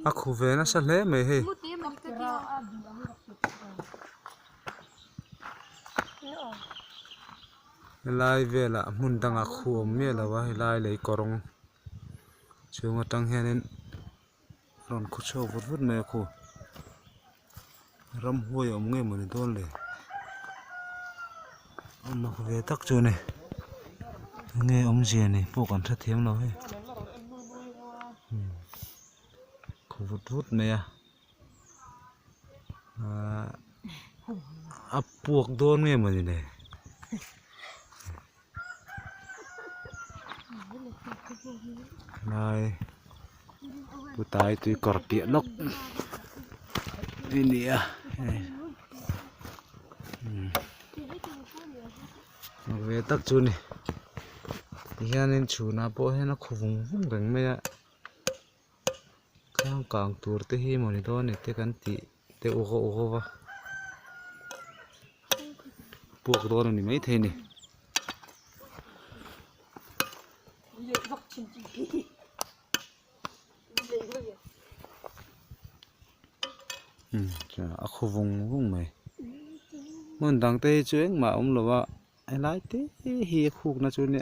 khu về nó sẽ lé mày he lai về là mun đang khu mía là vậy lai lấy corong chiều ngắt trăng hè nên ron khu sâu vút vút mẹ khu ram huay ông nghe mình tônเลยông mà về tắc chưa này nghe ông gì này bộ còn rất thiếu nó hết khu vút vút mẹ ấp buộc tôn nghe mình này này tụi tai tụi cọt tiện lốc đi nè về tắc chu này thì nên chủ na bộ hay nó khu vùng vùng gần mẹ càng càng tour tới hi mà đó này tới căn tị tới ô va buộc đó này mấy thế này khu vùng mày muốn đăng tây chuyến mà ông là vợ ai lái thế hi khu na chú nè